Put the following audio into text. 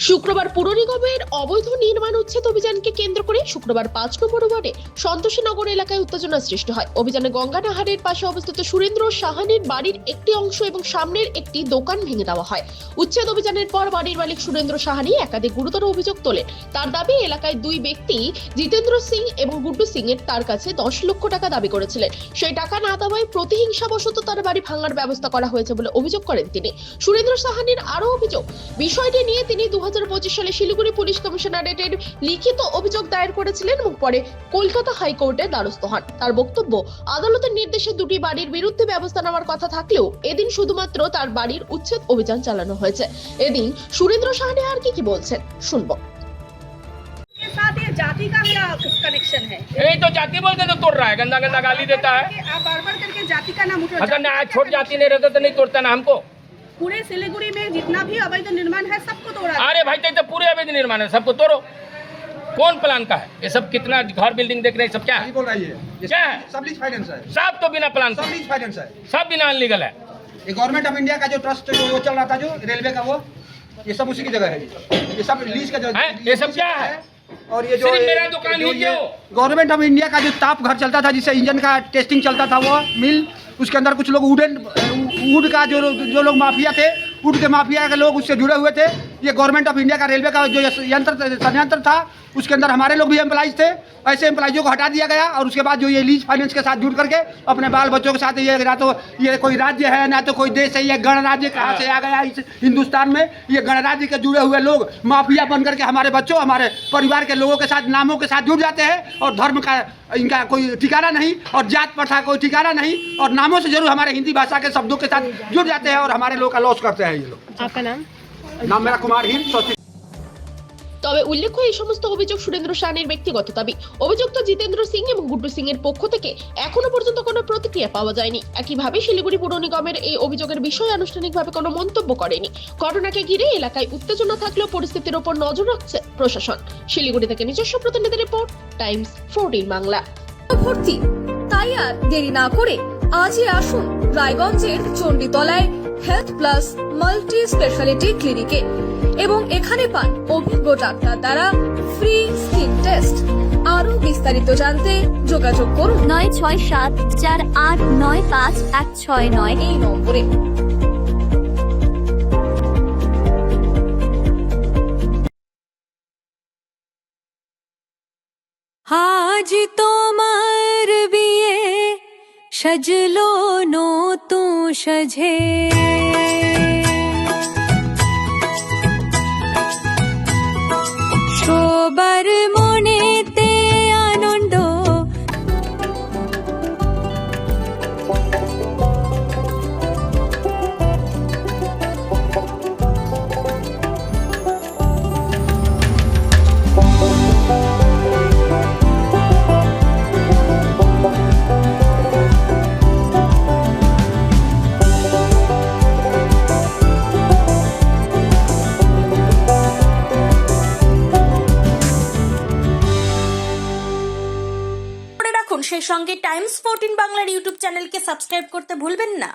শুক্রবার পুর নিগমের অবৈধ নির্মাণ উচ্ছেদ অভিযানকে কেন্দ্র করে শুক্রবার ৫ নম্বর ওয়ার্ডে সন্তোষীনগর এলাকায় উত্তেজনা সৃষ্টি হয়। অভিযানে গঙ্গানাহারের পাশে অবস্থিত সুরেন্দ্র সাহানির বাড়ির একটি অংশ এবং সামনের একটি দোকান ভেঙে দেওয়া হয়। উচ্ছেদ অভিযানের পর বাড়ির মালিক সুরেন্দ্র সাহানি একাধিক গুরুতর অভিযোগ তোলেন। তার দাবি, এলাকায় দুই ব্যক্তি জিতেন্দ্র সিং এবং গুড্ডু সিং এর তার কাছে ১০ লক্ষ টাকা দাবি করেছিলেন। সেই টাকা না দেওয়ায় প্রতিহিংসাবশত তার বাড়ি ভাঙার ব্যবস্থা করা হয়েছে বলে অভিযোগ করেন তিনি। সুরেন্দ্র সাহানির আরও অভিযোগ, বিষয়টি নিয়ে তিনি ২০২৫ সালে শিলিগুড়ি পুলিশ কমিশনারেটের লিখিত অভিযোগ দায়ের করেছিলেন এবং পরে কলকাতা হাইকোর্টের দ্বারস্থ হন। তার বক্তব্য, আদালতের নির্দেশে দুটি বাড়ির বিরুদ্ধে ব্যবস্থা নেওয়ার কথা থাকলেও এদিন শুধুমাত্র তার বাড়ির উচ্ছেদ অভিযান চালানো হয়েছে। এদিন সুরেন্দ্র সাহানি আর কি বলছেন শুনবো। जाति का क्या कनेक्शन है? यही तो जाति बोल के तो तोड़ रहा है, गंदा गंदा गाली देता है। आप बार-बार करके जाति का नाम उठा। अगर ना छोट जाति नहीं रहता तो नहीं तोड़ता ना हमको। पूरे सिलीगुड़ी में जितना भी अवैध निर्माण है सबको तोड़ा। अरे भाई तो पूरे अवैध निर्माण है, सबको तोड़ो। कौन प्लान का है ये सब? कितना घर बिल्डिंग देख रहे हैं, सब क्या है? बोल रही है ये क्या है? सब लीज फाइनेंस है, सब तो बिना प्लान सब का, लीज फाइनेंस है। सब बिना अनलीगल है। ये गवर्नमेंट ऑफ इंडिया का जो ट्रस्ट जो वो चल रहा था, जो रेलवे का, वो ये सब उसी की जगह है। ये सब लीज का जो हैं? ये सब क्या है? और ये जो सिर्फ मेरा दुकान ही क्यों? गवर्नमेंट ऑफ इंडिया का जो ताप घर चलता था, जिससे इंजन का टेस्टिंग चलता था, वो मिल, उसके अंदर कुछ लोग वुड का जो लोग माफिया थे, वुड के माफिया के लोग उससे जुड़े हुए थे। ये गवर्नमेंट ऑफ इंडिया का रेलवे का जो संयंत्र था, उसके अंदर हमारे लोग भी एम्प्लॉइज थे। ऐसे एम्प्लॉइजों को हटा दिया गया और उसके बाद जो ये लीज फाइनेंस के साथ जुड़ करके अपने बाल बच्चों के साथ, ये ना तो ये कोई राज्य है ना तो कोई देश है, ये गणराज्य कहाँ से आ गया इस हिंदुस्तान में। ये गणराज्य के जुड़े हुए लोग माफिया बन करके हमारे बच्चों, हमारे परिवार के लोगों के साथ, नामों के साथ जुड़ जाते हैं और धर्म का इनका कोई ठिकाना नहीं और जात प्रथा कोई ठिकाना नहीं और नामों से जरूर हमारे हिंदी भाषा के शब्दों के साथ जुड़ जाते हैं और हमारे लोग का लॉस करते हैं ये लोग। आपका नाम? नाम मेरा कुमार हिंद। তবে উল্লেখ্য, এই সমস্ত অভিযোগ সুরেন্দ্র সাহানির ব্যক্তিগত দাবি। অভিযুক্ত জিতেন্দ্র সিং এবং গুড্ডু সিং এর পক্ষ থেকে এখনো পর্যন্ত কোনো প্রতিক্রিয়া পাওয়া যায়নি। একইভাবে শিলিগুড়ি পুর নিগমের এই অভিযোগের বিষয়ে আনুষ্ঠানিকভাবে কোনো মন্তব্য করেনি। ঘটনাকে ঘিরে এলাকায় উত্তেজনা থাকলেও পরিস্থিতির উপর নজর রাখছে প্রশাসন। শিলিগুড়ি থেকে নিজস্ব প্রতিনিধি রিপোর্ট, টাইমস 14 বাংলা। ভর্তি, তাই আর দেরি না করে আজই আসুন রায়গঞ্জের চণ্ডীতলায় হেলথ প্লাস মাল্টি স্পেশালিটি ক্লিনিকে এবং এখানে পান অভিজ্ঞ ডাক্তার দ্বারা ফ্রি স্কিন টেস্ট। আরো বিস্তারিত জানতে যোগাযোগ করুন 9674895169 এই নম্বরে। আজ তোমার বিয়ে সাজলো নতুন সাজে, সবার মনেতে আনন্দ, সেই সঙ্গে টাইমস 14 বাংলার ইউটিউব চ্যানেলকে সাবস্ক্রাইব করতে ভুলবেন না।